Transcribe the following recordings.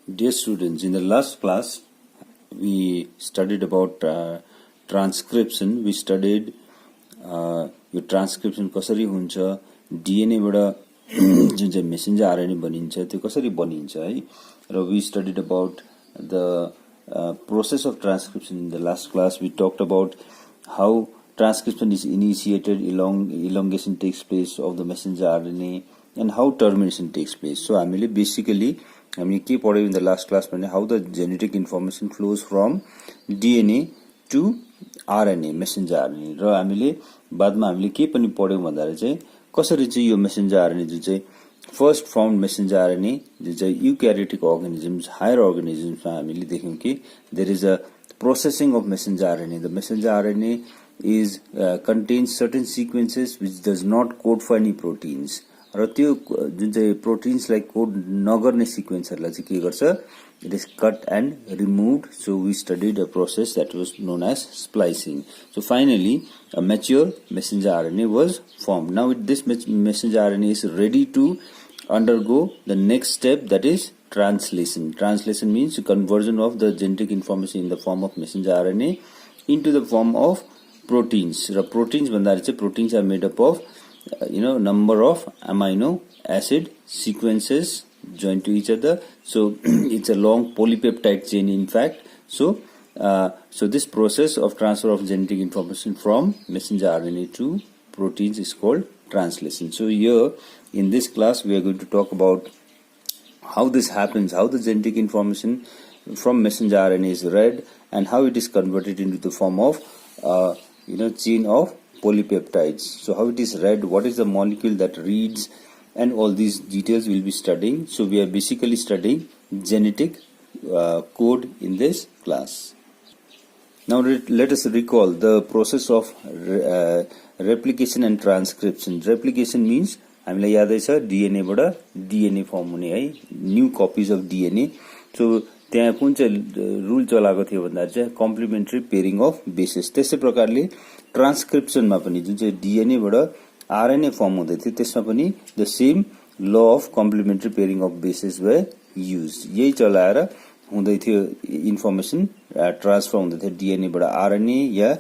Dear students, in the last class we studied about transcription. We studied यो transcription कसरी हुन्छ, DNA बाट जुन चाहिँ मेसेन्जर आरएनए बनिन्छ त्यो कसरी बनिन्छ है, र we studied about the process of transcription. In the last class we talked about how transcription is initiated, elongation takes place of the messenger RNA, and how termination takes place. So हामीले basically हामीले के पढ्यौं in the last class भने how the genetic information flows from DNA to RNA, messenger RNA, र हामीले बादमा हामीले के पनि पढ्यौं भन्दा चाहिँ कसरी चाहिँ यो messenger RNA जुन चाहिँ फर्स्ट फाउन्ड messenger RNA जुन चाहिँ eukaryotic organisms, higher organisms मा हामीले देख्यौं कि there is a processing of messenger RNA. The messenger RNA is contains certain sequences which does not code for any proteins, र त्यो जुन चाहिँ प्रोटिन्सलाई कोड नगर्ने सिक्वेन्सहरुलाई चाहिँ के गर्छ, it is cut and removed. So we studied a process that was known as splicing. So finally a mature messenger RNA was formed. Now this messenger RNA is ready to undergo the next step, that is translation. Translation means conversion of the genetic information in the form of messenger RNA into the form of proteins. र proteins भन्दाखेरि चाहिँ proteins are made up of number of amino acid sequences joined to each other. So it's a long polypeptide chain in fact. So this process of transfer of genetic information from messenger RNA to proteins is called translation. So here in this class we are going to talk about how this happens, how the genetic information from messenger RNA is read and how it is converted into the form of chain of polypeptides. So how it is read, what is the molecule that reads, and all these details we'll be studying. So we are basically studying genetic code in this class. Now let us recall the process of replication and transcription. Replication means हामीलाई यादै छ DNA बाट DNA form हुने है, new copies of DNA. So त्यहाँ कुन चाहिँ rule चलाएको थियो भन्दा चाहिँ कम्प्लिमेन्ट्री पेयरिङ अफ बेसेस. त्यसै प्रकारले ट्रान्सक्रिप्सनमा पनि जुन चाहिँ DNA बाट RNA फर्म हुँदै थियो त्यसमा पनि the same law of complementary pairing of bases way use. यही चलाएर हुँदै थियो इन्फर्मेसन ट्रान्सफर हुँदै थियो DNA बाट RNA या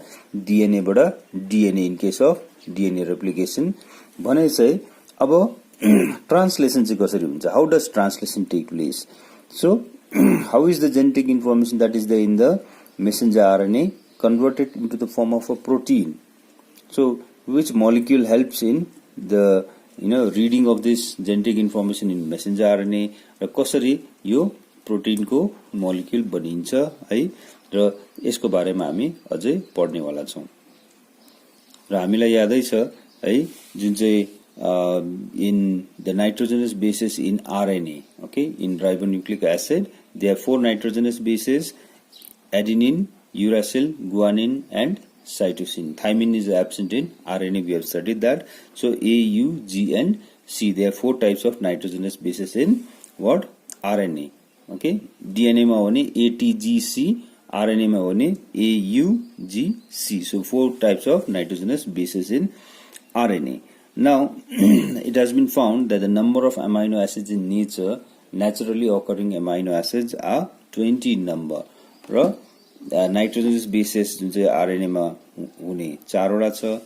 DNA बाट DNA in case of DNA replication. भने चाहिँ अब ट्रान्सलेसन चाहिँ कसरी हुन्छ, how does translation take place. So how is the genetic information that is there in the messenger RNA converted into the form of a protein? So which molecule helps in the reading of this genetic information in messenger RNA, र कसरी यो protein को molecule बनिन्छ है, र यसको बारेमा हामी अझै पढ्नेवाला छौं. र हामीलाई यादै छ है जुन चाहिँ in the nitrogenous bases in RNA, okay, in ribonucleic acid there are 4 nitrogenous bases: adenine, uracil, guanine and cytosine. Thymine is absent in RNA, we have studied that. So A, U, G and C, there are 4 types of nitrogenous bases in what? RNA. Okay, DNA ma ho भने A, T, G, C, RNA ma ho भने A, U, G, C. So 4 types of nitrogenous bases in RNA. Now it has been found that the number of amino acids in nature, naturally occurring amino acids, are 20 in number. र nitrogenous bases जुन चाहिँ RNA मा हुने 4 वटा छ,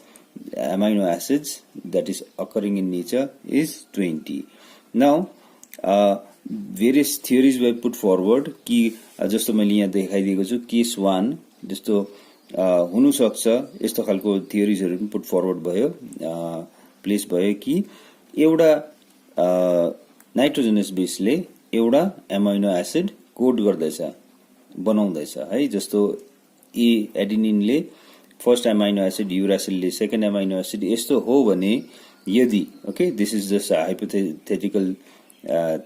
amino acids that is occurring in nature is 20. Now various theories were put forward कि जस्तो मैले यहाँ देखाइदिएको छु केस 1 जस्तो हुनु सक्छ, यस्तो खालको थियोरीजहरु पनि पुट फरवर्ड भयो, प्लेस भयो कि एउटा नाइट्रोजनस बेसले एउटा एमिनो एसिड कोड गर्दैछ, बनाउँदैछ है. जस्तो ए एडेनिनले फर्स्ट एमिनो एसिड, युरासिलले सेकेन्ड एमिनो एसिड, यस्तो हो भने यदि okay this is just a hypothetical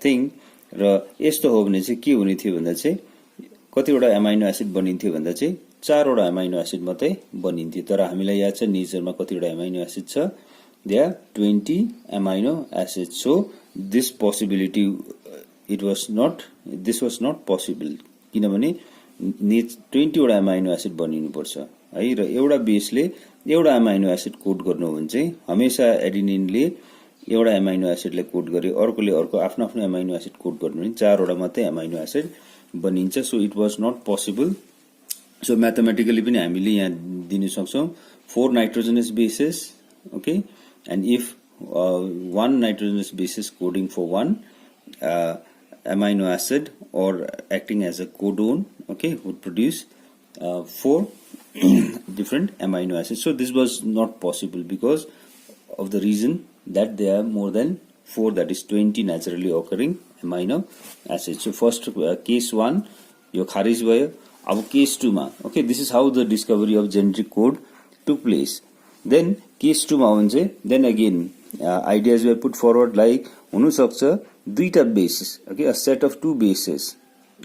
thing, र यस्तो हो भने चाहिँ के हुने थियो भन्दा चाहिँ कतिवटा एमिनो एसिड बनिन्थ्यो भन्दा चाहिँ 4 वटा एमिनो एसिड मात्रै बनिन्थ्यो. तर हामीलाई याद छ नेचरमा कतिवटा एमिनो एसिड छ, there are 20 amino acids. So this possibility this was not possible किनभने 20 वटा एमिनो एसिड बनिनु पर्छ है, र एउटा बेसले एउटा एमिनो एसिड कोड गर्नु हो भने चाहिँ हमेशा एडेनिनले एउटा एमाइनो एसिडलाई कोड गर्यो, अर्कोले अर्को आफ्नो आफ्नो एमाइनो एसिड कोड गर्नु भने 4 वटा मात्रै एमाइनो एसिड बनिन्छ. So it was not possible. So mathematically पनि हामीले यहाँ दिन सक्छौं 4 nitrogenous bases. Okay, and if one nitrogenous basis coding for one amino acid or acting as a codon, okay, would produce 4 different amino acids. So this was not possible because of the reason that there are more than 4, that is 20 naturally occurring amino acids. So first case 1 yo kharij bhayo. अब case 2 मा, okay, this is how the discovery of genetic code took place. Then case 2 मा हुन्छ, then again ideas were put forward like हुनु सक्छ दुईटा bases, okay, a set of 2 bases.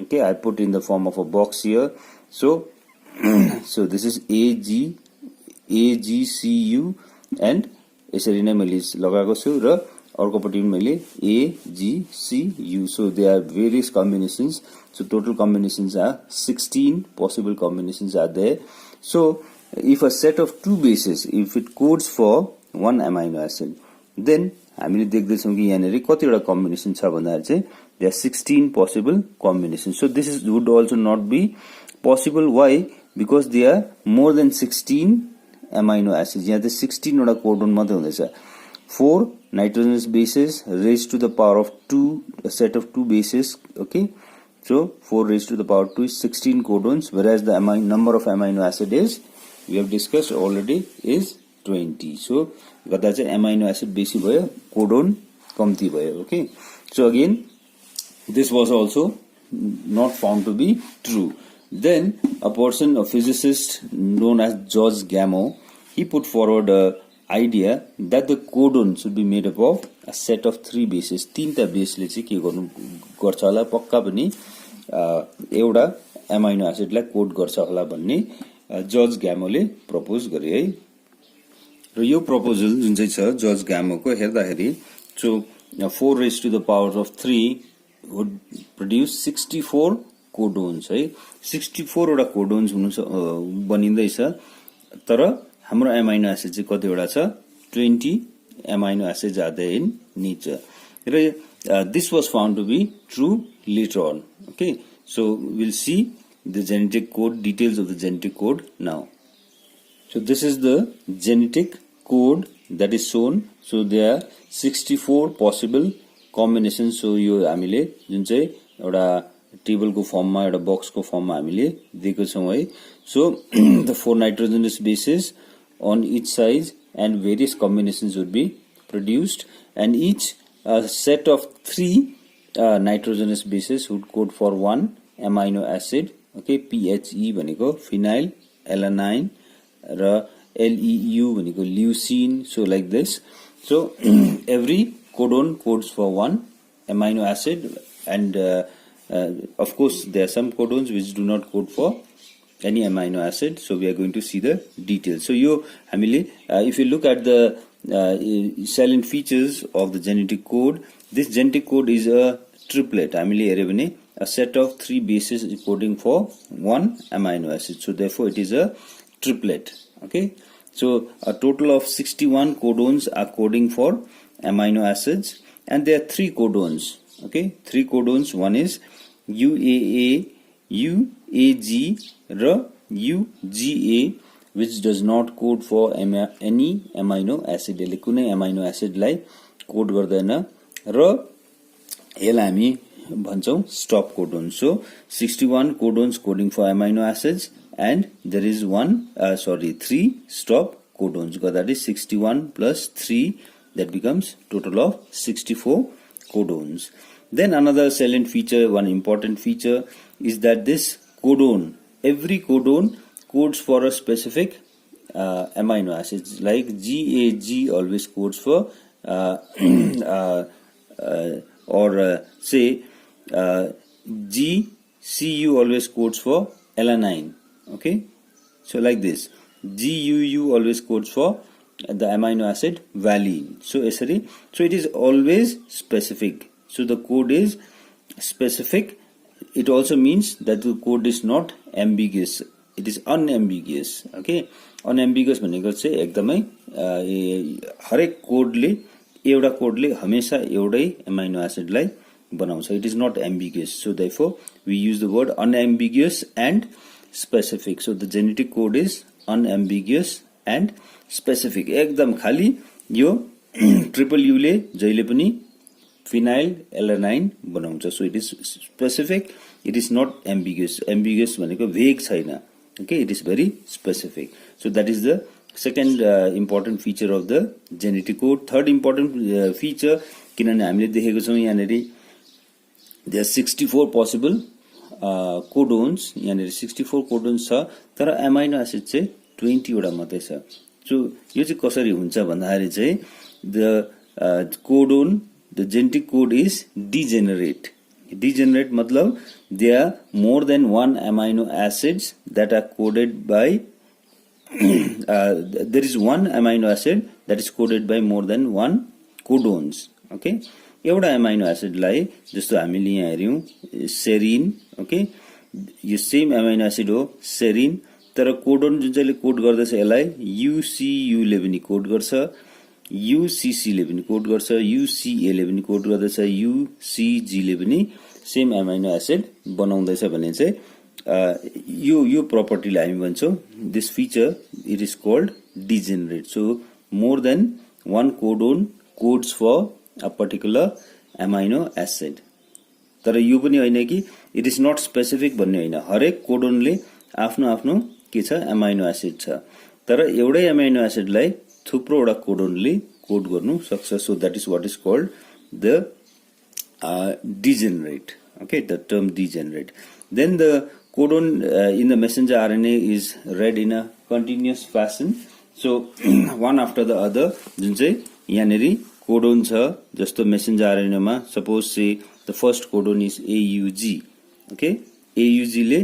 Okay, I put in the form of a box here. So this is AGCU and यसरी नै मैले लगाएको छु र अर्कोपट्टि पनि मैले AGCU. So there are various combinations. So total combinations are 16 possible combinations are there. So if a set of 2 bases, if it codes for one amino acid, then हामीले देख्दैछौं कि यहाँनेरि कतिवटा कम्बिनेसन छ भन्दाखेरि चाहिँ there are 16 possible combinations. So this is would also not be possible. Why? Because there are more than 16 amino acids. यहाँ चाहिँ 16 वटा कोडन मात्रै हुँदैछ. 4 nitrogenous bases raised to the power of 2, a set of 2 bases. Okay, so 4 raised to the power 2 is 16 codons, whereas the number of amino acid is, we have discussed already, is 20. So गर्दा चाहिँ amino acid बेसी भयो, codon कम्ती भयो. Okay, so again this was also not found to be true. Then a person, a physicist known as George Gamow, he put forward a idea that the codon should be made up of a set of 3 bases. 3टा बेसले चाहिँ के गर्नु गर्छ होला, पक्का पनि एउटा amino एसिडलाई code गर्छ होला भन्ने जर्ज ग्यामोले प्रपोज गरे है. र यो प्रपोजल जुन चाहिँ छ जर्ज ग्यामोको हेर्दाखेरि, so 4 raised to the power of 3 would produce 64 codons है. 64 वटा कोडोन्स हुनु बनिँदैछ, तर हाम्रो एमाइनो एसिड चाहिँ कतिवटा छ, 20 amino acids are there in nature. र this was found to be true later on. Okay, so we'll see the genetic code, details of the genetic code now. So this is the genetic code that is shown. So there are 64 possible combinations. So यो हामीले जुन चाहिँ एउटा टेबलको फर्ममा, एउटा बक्सको फर्ममा हामीले दिएको छौं है. So the 4 nitrogenous bases on each side and various combinations would be produced, and each set of 3 nitrogenous bases would code for one amino acid. Okay, PHE भनेको phenyl alanine र LEU भनेको leucine. So like this. So every codon codes for one amino acid, and of course there are some codons which do not code for any amino acid. So we are going to see the details. So yo हामीले if you look at the salient features of the genetic code, this genetic code is a triplet. हामीले हेर्यो भने a set of 3 bases coding for one amino acid. So therefore it is a triplet. Okay, so a total of 61 codons are coding for amino acids, and there are 3 codons. Okay, 3 codons. One is UAA, UAG, र UGA, which does not code for any amino acid. यसले कुनै amino acid लाई code गर्दैन र यसलाई हामी भन्छौं stop codon. So 61 codons coding for amino acids, and there is 3 stop codons. That is 61 plus 3, that becomes total of 64 codons. Then another salient feature, one important feature, is that this codon, every codon codes for a specific amino acids. Like GAG always codes for say GCU always codes for alanine. Okay, so like this, GUU always codes for the amino acid valine. So it is always specific. So the code is specific. It also means that the code is not ambiguous. It is unambiguous. Okay, unambiguous भनेको चाहिँ एकदमै हरेक कोडले एउटा कोडले हमेशा एउटै amino एसिडलाई बनाउँछ. It is not ambiguous. So therefore we use the word unambiguous and specific. So the genetic code is unambiguous and specific. एकदम खाली यो ट्रिपल युले जहिले पनि फिनाइल एलानाइन बनाउँछ. So it is specific. It is not ambiguous. Ambiguous भनेको भेग छैन. Okay, it is very specific. So that is the second important feature of the genetic code. Third important feature, किनभने हामीले देखेको छौं यहाँनेरि there are 64 possible कोडोन्स. यहाँनेरि 64 codons छ, तर एमाइनो एसिड चाहिँ 20 वटा मात्रै छ. सो यो चाहिँ कसरी हुन्छ भन्दाखेरि चाहिँ the codon, the genetic code is degenerate. Degenerate matlab there are more than one amino acids that are coded by there is one amino acid that is coded by more than one codons. Okay, एउटा amino acid लाई जस्तो हामीले यहाँ हेर्यौं serine. Okay, यो same amino acid हो serine, तर codon जुन चाहिँले कोड गर्दछ यसलाई UCU ले पनि कोड गर्छ, UCC ले पनि कोड गर्छ, UCA ले पनि कोड गर्दछ, UCG ले पनि सेम एमाइनो एसिड बनाउँदैछ भने चाहिँ यो प्रपर्टीलाई हामी भन्छौं this feature it is called degenerate. So more than one codon codes for a particular amino acid. तर यो पनि होइन कि इट इज नट स्पेसिफिक भन्ने होइन. हरेक कोडोनले आफ्नो आफ्नो के छ एमाइनो एसिड छ, तर एउटै एमाइनो एसिडलाई थुप्रोवटा कोडोनले कोड गर्नु सक्छ. So that is what is called the degenerate. Okay, the term degenerate. Then the codon in the messenger RNA is read in a continuous fashion. So one after the other. जुन चाहिँ यहाँनेरि codon छ जस्तो messenger RNA मा suppose say the first codon is AUG. Okay, AUG ले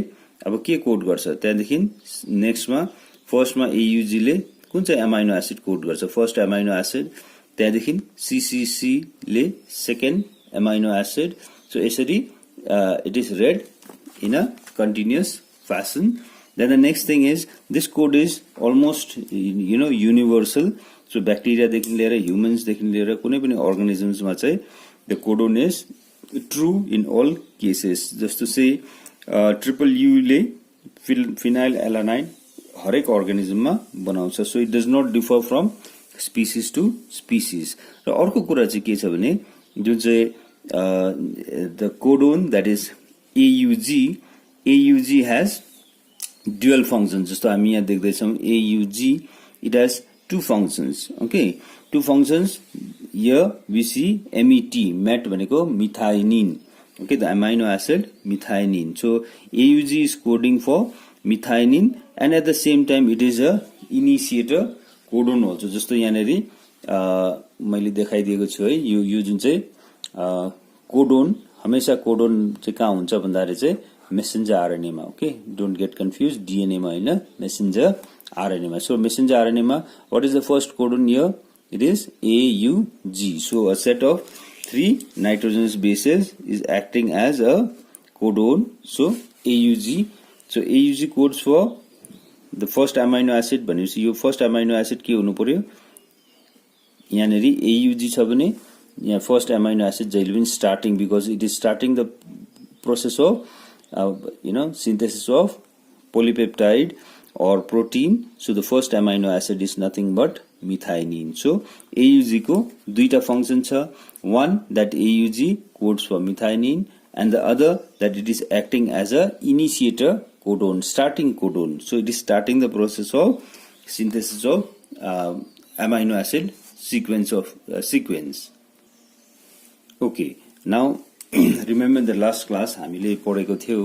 अब के code गर्छ त्यहाँदेखि नेक्स्ट मा फर्स्ट मा AUG ले कुन चाहिँ एमाइनो एसिड कोड गर्छ फर्स्ट एमाइनो एसिड, त्यहाँदेखि CCC ले सेकेन्ड amino acid. So यसरी it is read in a continuous fashion. Then the next thing is this code is almost universal. So bacteria देखि लिएर humans देखि लिएर कुनै पनि organisms मा चाहिँ the codon is true in all cases. Just to say triple U ले phenylalanine हरेक organism मा बनाउँछ. So it does not differ from species to species. र अर्को कुरा चाहिँ के छ भने जुन चाहिँ the codon that is AUG has dual functions. जस्तो हामी यहाँ देख्दै छौं AUG it has two functions. Okay, two functions. Here we see MET भनेको methionine. Okay, the amino acid methionine. So AUG is coding for methionine and at the same time it is a initiator codon also. जस्तो यहाँनेरि मैले देखाइदिएको छु है यो जुन चाहिँ codon हमेशा कोडोन चाहिँ कहाँ हुन्छ भन्दाखेरि चाहिँ मेसेन्जर आरएनए मा. Okay, don't get confuse DNA मा हैन, मेसेन्जर आरएनए मा. सो मेसेन्जर आरएनए मा what is the first codon here? It is AUG. So a set of 3 nitrogenous bases is acting as a codon. So AUG. So AUG codes for the first amino acid. भनेपछि यो first amino acid के हुनु पर्यो? यहाँनेरि AUG छ भने यहाँ first amino acid जहिले पनि starting, because it is starting the process of synthesis of polypeptide or protein. So the first amino acid is nothing but methionine. So AUG को दुईटा फंक्शन छ. One that AUG codes for methionine and the other that it is acting as a initiator codon, starting codon. So it is starting the process of synthesis of amino acid sequence. Okay, now remember the last class हामीले पढेको थियौ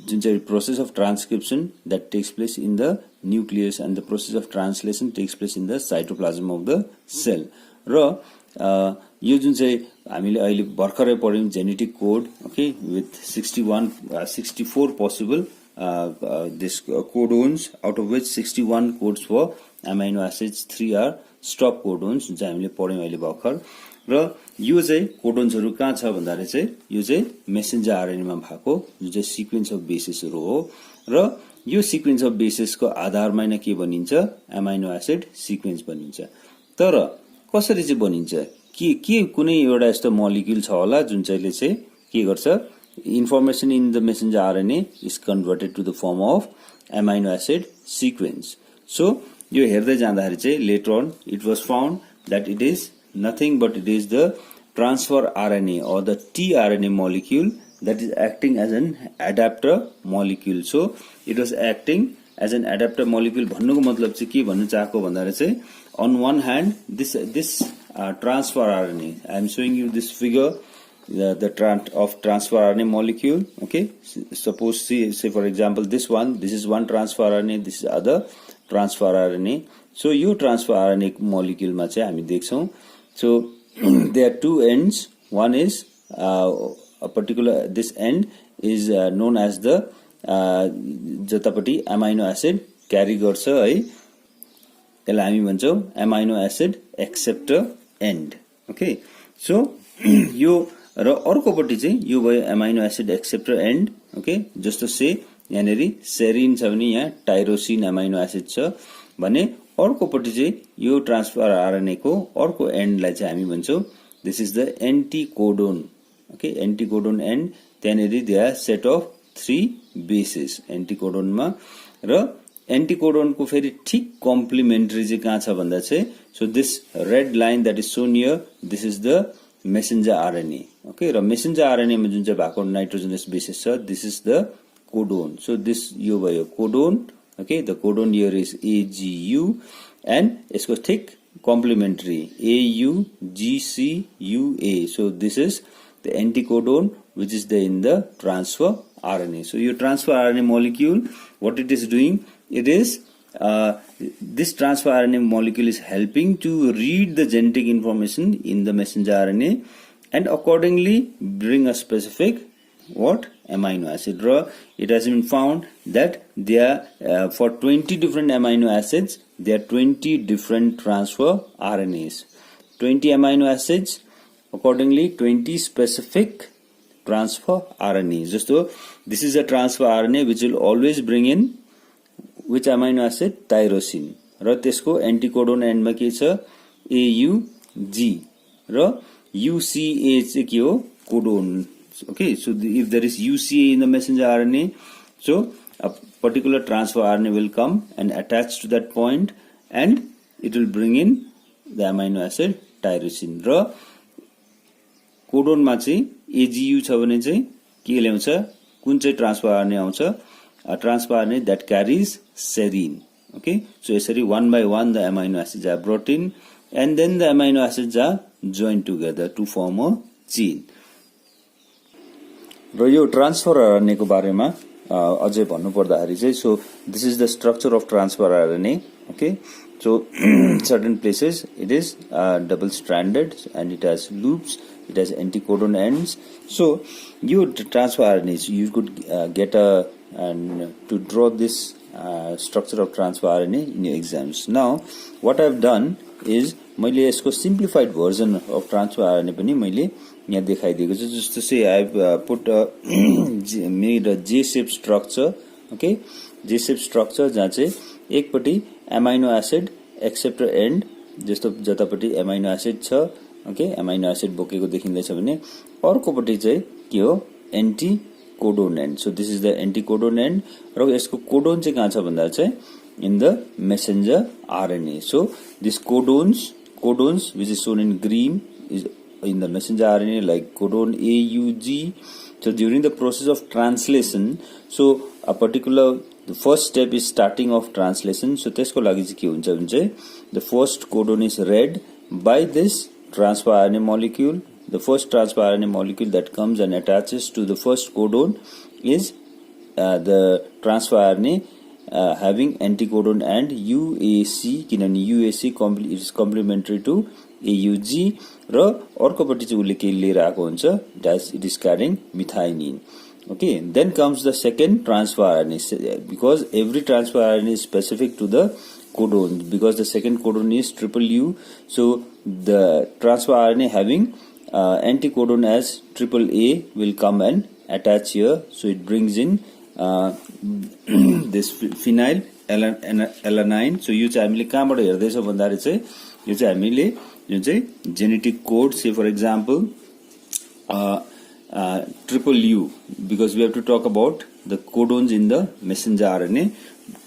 जुन चाहिँ process of transcription that takes place in the nucleus and the process of translation takes place in the cytoplasm of the cell. र यो जुन चाहिँ हामीले अहिले भर्खरै पढ्यौं genetic code. Okay, with 64 possible this codons, out of which 61 codes for amino acids, 3 are stop codons जुन चाहिँ हामीले पढ्यौं अहिले भर्खर. र यो चाहिँ कोडोन्सहरु कहाँ छ भन्दाखेरि चाहिँ यो चाहिँ मेसेन्जर आरएनए मा भएको जुन चाहिँ सिक्वेन्स अफ बेसेसहरु हो. र यो सिक्वेन्स अफ बेसेसको आधारमा नै के भनिन्छ? एमाइनो एसिड सिक्वेन्स भनिन्छ. तर कसरी चाहिँ बनिन्छ के कुनै एउटा यस्तो मोलिक्युल छ होला जुन चाहिँले चाहिँ के गर्छ information in the messenger RNA is converted to the form of amino acid sequence. So यो हेर्दै जाँदाखेरि चाहिँ later on it was found that it is nothing but it is the transfer RNA or the tRNA molecule that is acting as an adapter molecule. So it was acting as an adapter molecule. भन्नुको मतलब चाहिँ के भन्नु चाहेको भन्दाखेरि चाहिँ on one hand this transfer RNA, I am showing you this figure of transfer RNA molecule. Okay, suppose say for example this is one transfer RNA, this is other transfer RNA. So यो transfer RNA molecule मा चाहिँ हामी देख्छौं. So there are two ends. One is a particular, this end is known as the जतापटि amino acid carry गर्छ है, यसलाई हामी भन्छौं amino acid acceptor end. Okay, so यो र अर्कोपट्टि चाहिँ यो भयो amino acid acceptor end. Okay, जस्तो से यहाँनेरि सेरिन छ भने यहाँ टाइरोसिन amino acid छ भने अर्कोपट्टि चाहिँ यो ट्रान्सफर आरएनए को अर्को एन्डलाई चाहिँ हामी भन्छौं this is the anticodon. Okay, anticodon end त्यहाँनेरि they are set of 3 bases एन्टिकोडोनमा र एन्टिकोडोन को फेरि ठीक कम्प्लिमेन्टरी चाहिँ कहाँ छ भन्दा चाहिँ so this red line that is shown here this is the messenger RNA. Okay, र मेसेन्जर आरएनए मा जुन चाहिँ भएको नाइट्रोजनस बेसिस छ this is the codon. So this यो भयो codon. Okay, the codon here is AGU and इसको ठीक complementary AUGCUA. So this is the anticodon which is there in the transfer RNA. So your transfer RNA molecule, what it is doing, it is this transfer RNA molecule is helping to read the genetic information in the messenger RNA and accordingly bring a specific amino acid. It has been found that there for 20 different amino acids there are 20 different transfer RNAs. 20 amino acids, accordingly 20 specific transfer RNAs. Just so this is a transfer RNA which will always bring in which amino acid? Tyrosine. र त्यसको एन्टिकोडोन एन्डमा के छ AUG र UCA चाहिँ के हो codon. Okay, so if there is UCA in the messenger RNA, so a particular transfer RNA will come and attach to that point and it will bring in the amino acid tyrosine. र codon मा चाहिँ AGU छ भने चाहिँ के ल्याउँछ, कुन चाहिँ ट्रान्सफर RNA आउँछ, transfer RNA that carries serine. Okay, so यसरी one by one the amino acids are brought in and then the amino acids are joined together to form a chain. र यो ट्रान्सफर आरएनए को बारेमा अझै भन्नु पर्दाखेरि चाहिँ so this is the structure of transfer RNA. Okay, so certain places it is double stranded and it has loops, it has anticodon ends. So यो transfer RNA you could get to draw this structure of transfer RNA in your exams. Now what I have done is मैले यसको simplified version of transfer RNA पनि मैले यहाँ देखाइदिएको छु. जस्तो चाहिँ I have put made a J-shaped structure. Okay, J-shaped structure जहाँ चाहिँ एकपट्टि amino acid acceptor end जस्तो जतापट्टि amino acid छ. Okay, amino acid बोकेको देखिँदैछ भने अर्कोपट्टि चाहिँ के हो anticodon end. So this is the anticodon end र यसको कोडोन चाहिँ कहाँ छ भन्दा चाहिँ in the messenger RNA. So this codons which is shown in green is in the messenger RNA like codon AUG. So during the process of translation, so a particular the first step is starting of translation. So त्यसको लागि चाहिँ के हुन्छ भने चाहिँ the first codon is read by this transfer RNA molecule. The first transfer RNA molecule that comes and attaches to the first codon is the transfer RNA having anticodon and UAC. किनभने UAC is complementary to AUG र अर्कोपट्टि चाहिँ उले के लिएर आएको हुन्छ it is carrying methionine. Okay, then comes the second transfer RNA because every transfer RNA is specific to the codon because the second codon is UU. So the transfer RNA having anticodon as AAA will come and attach here. So it brings in this phenyl alanine. So यो चाहिँ हामीले कहाँबाट हेर्दैछौँ भन्दाखेरि चाहिँ यो चाहिँ हामीले जुन चाहिँ genetic code, say for example triple U, because we have to talk about the codons in the messenger RNA.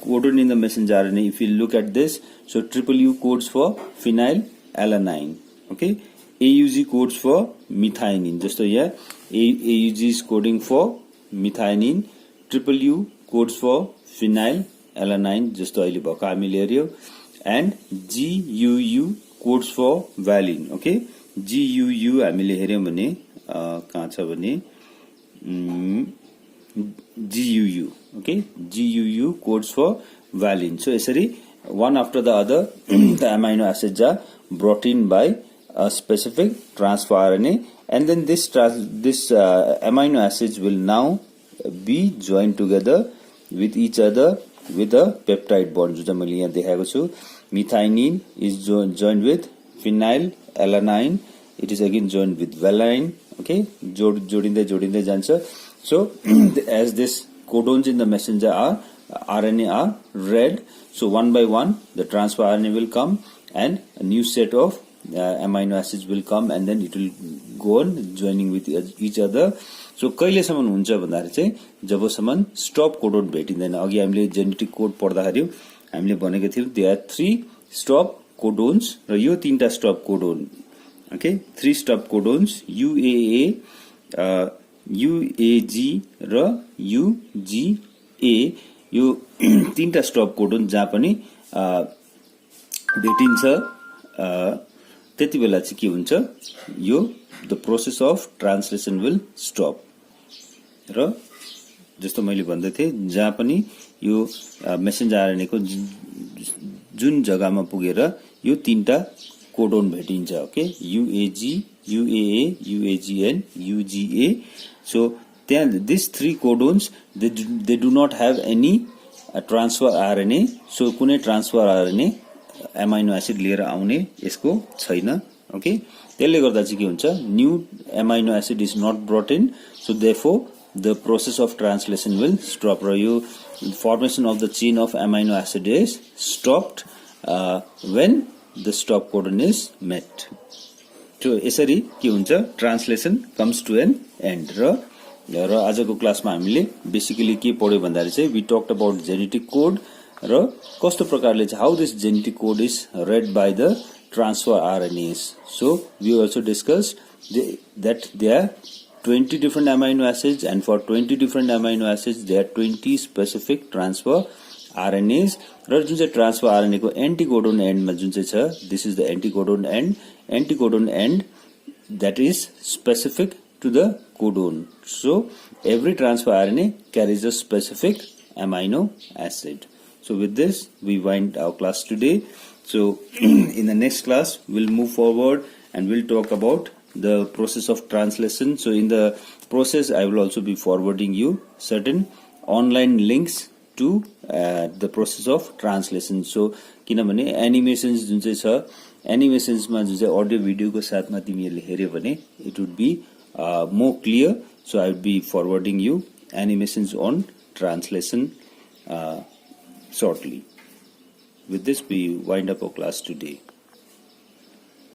Codon in the messenger RNA, if you look at this, so triple U codes for phenylalanine, okay. AUG codes for methionine, just so yeah, AUG is coding for methionine, triple U codes for phenylalanine, just so अहिले भएको हामीले हेर्यो, and GUU codes for valine, okay. GUU हामीले हेर्यौं भने कहाँ छ भने GUU, okay, GUU codes for valine. So यसरी one after the other the amino acids are brought in by a specific transfer RNA, and then this amino acids will now be joined together with each other with a peptide bond. जो मैले यहाँ देखाएको छु, methionine is joined with phenylalanine, it is again joined with valine, okay, जोडिँदै जान्छ. So as this codons in the messenger RNA are read, so one by one the transfer RNA will come and a new set of amino acids will come, and then it will go on joining with each other. So कहिलेसम्म हुन्छ भन्दाखेरि चाहिँ जबसम्म stop codon भेटिँदैन. अघि हामीले genetic code पढ्दाखेरि हामीले भनेको थियौं there are 3 स्टप कोडोन्स र यो तीनटा stop codon, okay, 3 stop codons UAA, UAG र UGA, यो तीनटा स्टप कोडोन जहाँ पनि भेटिन्छ त्यति बेला चाहिँ के हुन्छ, यो the process of translation will stop. र जस्तो मैले भन्दै थिएँ, जहाँ पनि यो मेसेन्जर आरएनए को जुन जग्गामा पुगेर यो तीनटा कोडोन भेटिन्छ, okay, UAG, UAA, UAG and UGA. So these 3 codons, they do not have any transfer RNA. So कुनै ट्रान्सफर RNA एमाइनो एसिड लिएर आउने यसको छैन, ओके. त्यसले गर्दा चाहिँ के हुन्छ, new amino acid is not brought in, so therefore the process of translation will stop, र यो formation of the chain of amino acid is stopped when the stop codon is met. So यसरी के हुन्छ, translation comes to an end. र आजको क्लासमा हामीले basically के पढ्यो भन्दाखेरि चाहिँ we talked about genetic code र कस्तो प्रकारले चाहिँ how this genetic code is read by the transfer RNAs. So we also discussed that there are 20 different amino acids, and for 20 different amino acids there are 20 specific transfer RNAs. र जुन चाहिँ transfer RNA को एन्टिकोडोन एन्डमा जुन चाहिँ छ, this is the anticodon end. Anticodon end that is specific to the codon. So every transfer RNA carries a specific amino acid. So with this we wind our class today. So in the next class we'll move forward and we'll talk about the process of translation. So in the process I will also be forwarding you certain online links to the process of translation. So किनभने animations जुन चाहिँ छ, एनिमेशन्समा जुन चाहिँ audio भिडियोको साथमा तिमीहरूले हेर्यो भने it would be more clear. So I will be forwarding you animations on translation shortly. With this we wind up our class today.